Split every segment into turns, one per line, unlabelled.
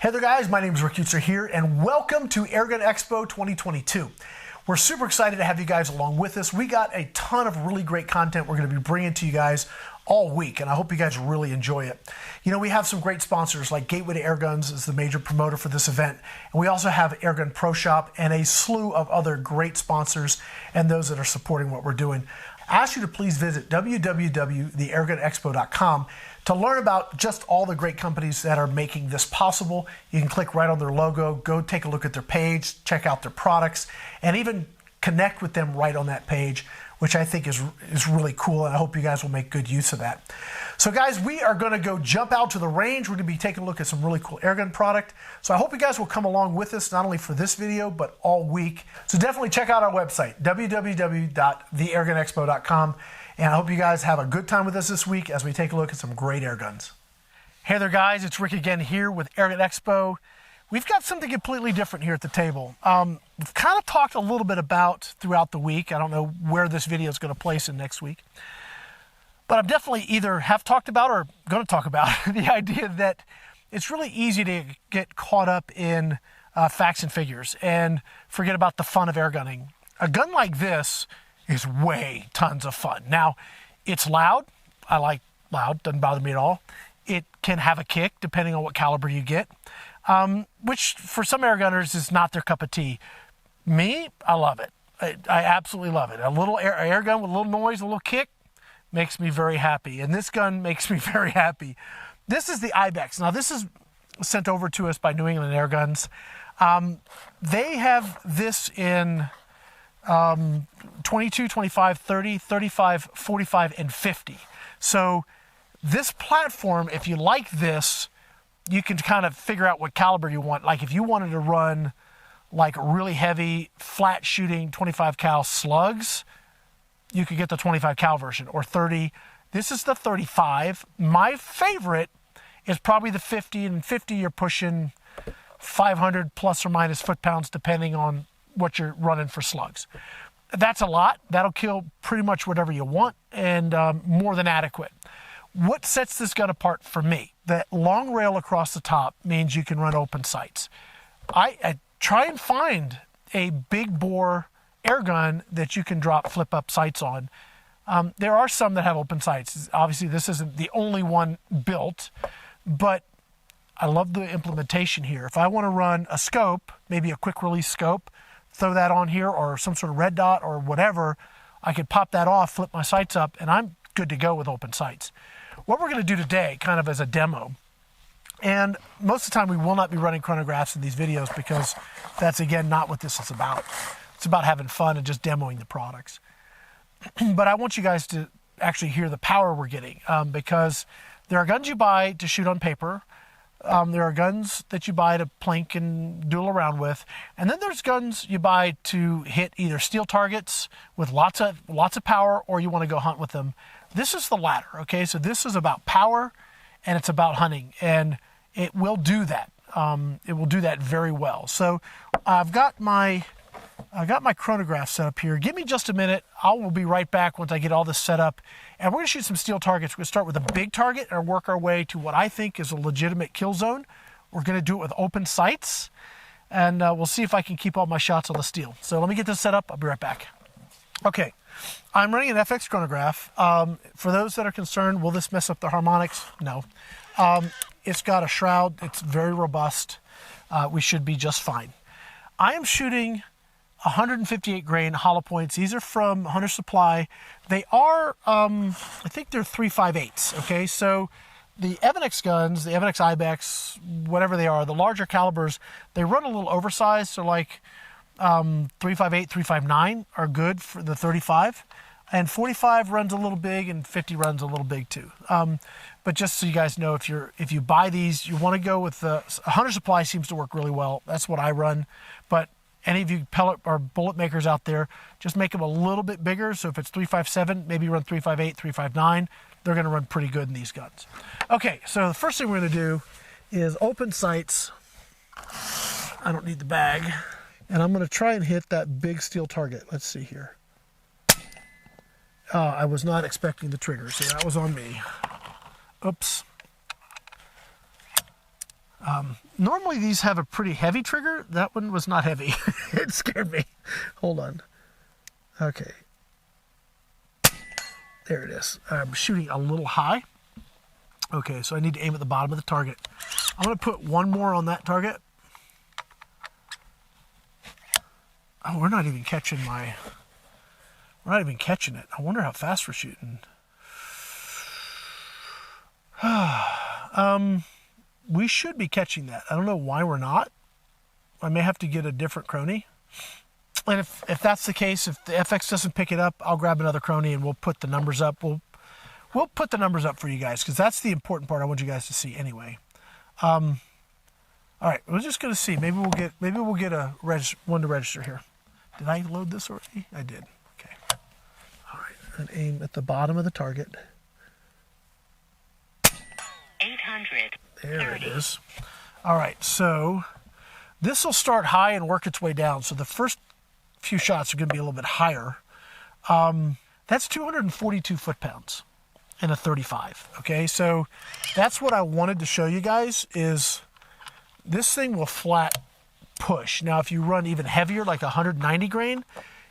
Hey there guys, my name is Rick Utzer here and welcome to Airgun Expo 2022. We're super excited to have you guys along with us. We got a ton of really great content we're going to be bringing to you guys all week, and I hope you guys really enjoy it. You know, we have some great sponsors like Gateway to Airguns is the major promoter for this event, and we also have Airgun Pro Shop and a slew of other great sponsors and those that are supporting what we're doing. I ask you to please visit www.theairgunexpo.com to learn about just all the great companies that are making this possible. You can click right on their logo, go take a look at their page, check out their products, and even connect with them right on that page, which I think is really cool, and I hope you guys will make good use of that. So guys, we are gonna go jump out to the range. We're gonna be taking a look at some really cool airgun product. So I hope you guys will come along with us, not only for this video, but all week. So definitely check out our website, www.theairgunexpo.com. And I hope you guys have a good time with us this week as we take a look at some great air guns. Hey there guys, it's Rick again here with Airgun Expo. We've got something completely different here at the table. We've kind of talked a little bit about throughout the week. I don't know where this video is going to place in next week. But I'm definitely either have talked about or going to talk about the idea that it's really easy to get caught up in facts and figures and forget about the fun of air gunning. A gun like this is way tons of fun. Now, it's loud. I like loud, doesn't bother me at all. It can have a kick depending on what caliber you get, which for some air gunners is not their cup of tea. Me, I love it. I absolutely love it. A little air gun with a little noise, a little kick makes me very happy. And this gun makes me very happy. This is the IBEX. Now, this is sent over to us by New England Airguns. They have this in 22, 25, 30, 35, 45, and 50. So this platform, if you like this, you can kind of figure out what caliber you want. Like if you wanted to run like really heavy, flat shooting 25 cal slugs, you could get the 25 cal version, or 30. This is the 35. My favorite is probably the 50, and 50 you're pushing 500 plus or minus foot-pounds depending on what you're running for slugs. That's a lot. That'll kill pretty much whatever you want, and more than adequate. What sets this gun apart for me? That long rail across the top means you can run open sights. I try and find a big bore air gun that you can drop flip up sights on. There are some that have open sights. Obviously this isn't the only one built, but I love the implementation here. If I want to run a scope, maybe a quick release scope, throw that on here, or some sort of red dot or whatever, I could pop that off, flip my sights up, and I'm good to go with open sights. What we're going to do today, kind of as a demo, and most of the time we will not be running chronographs in these videos because that's, again, not what this is about. It's about having fun and just demoing the products. But I want you guys to actually hear the power we're getting, because there are guns you buy to shoot on paper. There are guns that you buy to plink and duel around with, and then there's guns you buy to hit either steel targets with lots of power, or you want to go hunt with them. This is the latter, okay? So this is about power, and it's about hunting, and it will do that. It will do that very well. So I've got my chronograph set up here. Give me just a minute. I will be right back once I get all this set up. And we're going to shoot some steel targets. We're going to start with a big target and work our way to what I think is a legitimate kill zone. We're going to do it with open sights. And we'll see if I can keep all my shots on the steel. So let me get this set up. I'll be right back. Okay. I'm running an FX chronograph. For those that are concerned, will this mess up the harmonics? No. It's got a shroud. It's very robust. We should be just fine. I am shooting 158 grain hollow points. These are from Hunter Supply. They are, I think they're 3.58s, okay? So the Evanix guns, the Evanix IBEX, whatever they are, the larger calibers, they run a little oversized, so like 3.58, 3.59 are good for the 35, and 45 runs a little big, and 50 runs a little big too. But just so you guys know, if you buy these, you want to go with the Hunter Supply. Seems to work really well. That's what I run, but any of you pellet or bullet makers out there, just make them a little bit bigger. So if it's 3.57, maybe run 3.58, 3.59. They're going to run pretty good in these guns. Okay, so the first thing we're going to do is open sights. I don't need the bag. And I'm going to try and hit that big steel target. Let's see here. I was not expecting the trigger, so that was on me. Oops. Normally these have a pretty heavy trigger. That one was not heavy. It scared me. Hold on. Okay. There it is. I'm shooting a little high. Okay, so I need to aim at the bottom of the target. I'm going to put one more on that target. Oh, we're not even catching it. I wonder how fast we're shooting. We should be catching that. I don't know why we're not. I may have to get a different crony. And if that's the case, if the FX doesn't pick it up, I'll grab another crony and we'll put the numbers up. We'll put the numbers up for you guys because that's the important part I want you guys to see anyway. All right, we're just gonna see. Maybe we'll get one to register here. Did I load this already? I did. Okay. All right, and aim at the bottom of the target.
800.
There it is. All right, so this will start high and work its way down. So the first few shots are going to be a little bit higher. That's 242 foot-pounds in a 35. Okay, so that's what I wanted to show you guys is this thing will flat push. Now, if you run even heavier, like 190 grain,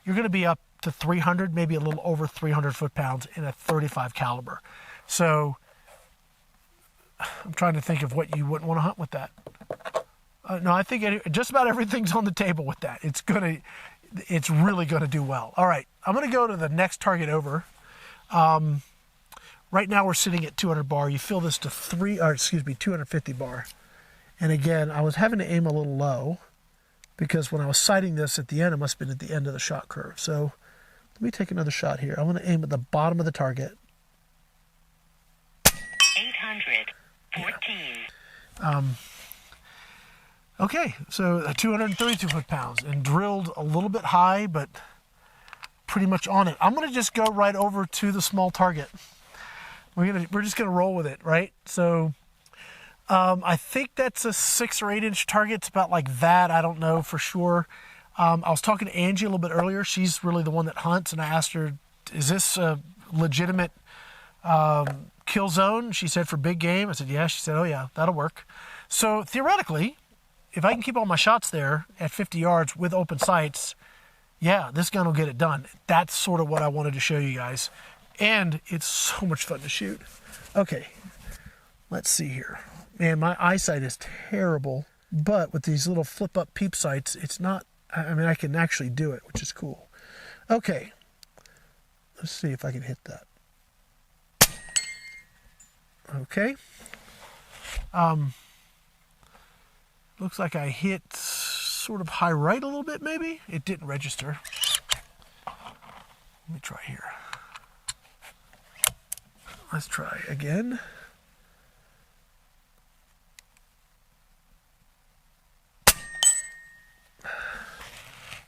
you're going to be up to 300, maybe a little over 300 foot-pounds in a 35 caliber. So I'm trying to think of what you wouldn't want to hunt with that. No, I think just about everything's on the table with that. It's really gonna do well. All right, I'm gonna go to the next target over. Right now we're sitting at 200 bar. You fill this to 250 bar. And again, I was having to aim a little low because when I was sighting this at the end, it must have been at the end of the shot curve. So let me take another shot here. I'm gonna aim at the bottom of the target.
814.
Okay, so 232 foot-pounds and drilled a little bit high, but pretty much on it. I'm gonna just go right over to the small target. We're just gonna roll with it, right? So I think that's a 6 or 8 inch target. It's about like that. I don't know for sure. I was talking to Angie a little bit earlier. She's really the one that hunts, and I asked her, is this a legitimate kill zone? She said for big game. I said, yeah. She said, oh yeah, that'll work. So theoretically, if I can keep all my shots there at 50 yards with open sights, yeah, this gun will get it done. That's sort of what I wanted to show you guys. And it's so much fun to shoot. Okay, let's see here. Man, my eyesight is terrible, but with these little flip-up peep sights, it's not, I mean, I can actually do it, which is cool. Okay, let's see if I can hit that. Okay. Looks like I hit sort of high right a little bit, maybe. It didn't register. Let me try here. Let's try again.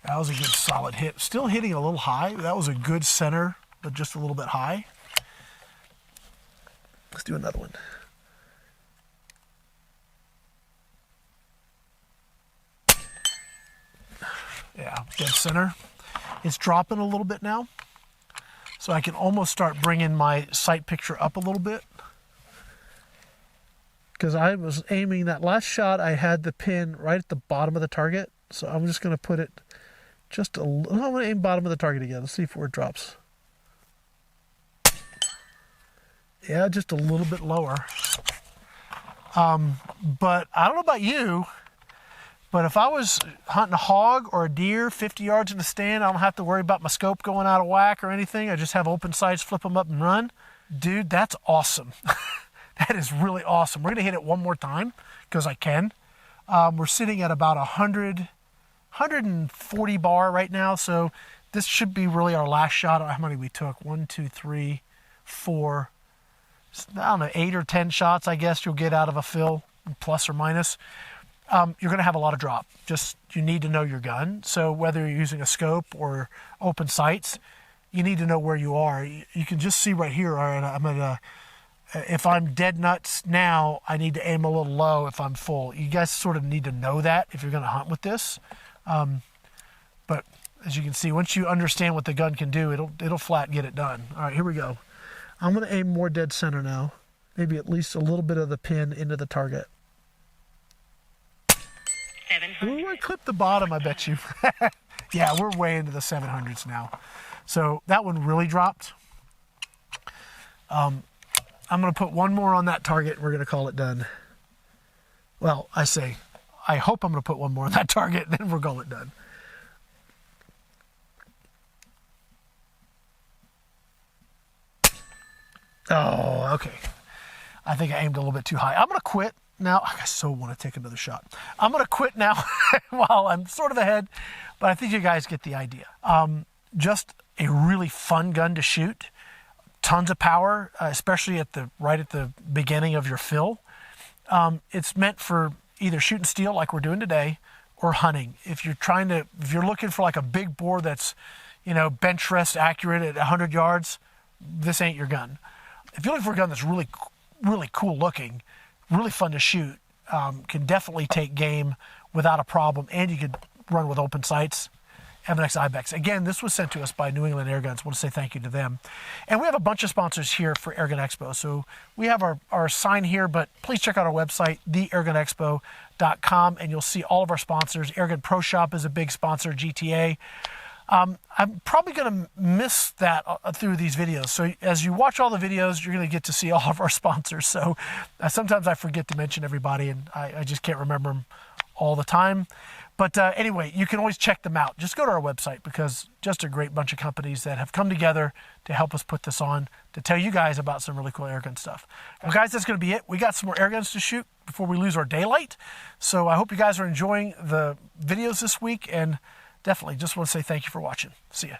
That was a good solid hit. Still hitting a little high. That was a good center, but just a little bit high. Let's do another one. Yeah, dead center. It's dropping a little bit now. So I can almost start bringing my sight picture up a little bit. Because I was aiming that last shot, I had the pin right at the bottom of the target. So I'm just going to put it just a little. I'm going to aim bottom of the target again. Let's see where it drops. Yeah, just a little bit lower. But I don't know about you, but if I was hunting a hog or a deer 50 yards in the stand, I don't have to worry about my scope going out of whack or anything. I just have open sights, flip them up and run. Dude, that's awesome. That is really awesome. We're going to hit it one more time because I can. We're sitting at about 140 bar right now, so this should be really our last shot. How many we took? 1, 2, 3, 4, I don't know, 8 or 10 shots, I guess you'll get out of a fill, plus or minus. You're going to have a lot of drop. Just, you need to know your gun. So whether you're using a scope or open sights, you need to know where you are. You can just see right here, all right, I'm at if I'm dead nuts now, I need to aim a little low if I'm full. You guys sort of need to know that if you're going to hunt with this. But as you can see, once you understand what the gun can do, it'll flat get it done. All right, here we go. I'm going to aim more dead center now. Maybe at least a little bit of the pin into the target.
700.
Ooh, I clipped the bottom, I bet you. Yeah, we're way into the 700s now. So that one really dropped. I'm going to put one more on that target and we're going to call it done. Well, I hope I'm going to put one more on that target and then we'll call it done. Oh, okay. I think I aimed a little bit too high. I'm going to quit now. I so want to take another shot. I'm going to quit now while I'm sort of ahead, but I think you guys get the idea. Just a really fun gun to shoot. Tons of power, especially right at the beginning of your fill. It's meant for either shoot and steal like we're doing today or hunting. If you're looking for like a big bore that's, bench rest accurate at 100 yards, this ain't your gun. If you're looking for a gun that's really, really cool looking, really fun to shoot, can definitely take game without a problem, and you could run with open sights, Evanix IBEX. Again, this was sent to us by New England Airguns. I want to say thank you to them. And we have a bunch of sponsors here for Airgun Expo. So we have our sign here, but please check out our website, theairgunexpo.com, and you'll see all of our sponsors. Airgun Pro Shop is a big sponsor, GTA. I'm probably going to miss that through these videos. So as you watch all the videos, you're going to get to see all of our sponsors. So sometimes I forget to mention everybody, and I just can't remember them all the time. But anyway, you can always check them out. Just go to our website, because just a great bunch of companies that have come together to help us put this on, to tell you guys about some really cool airgun stuff. Well, guys, that's going to be it. We got some more airguns to shoot before we lose our daylight. So I hope you guys are enjoying the videos this week, and definitely just want to say thank you for watching. See ya.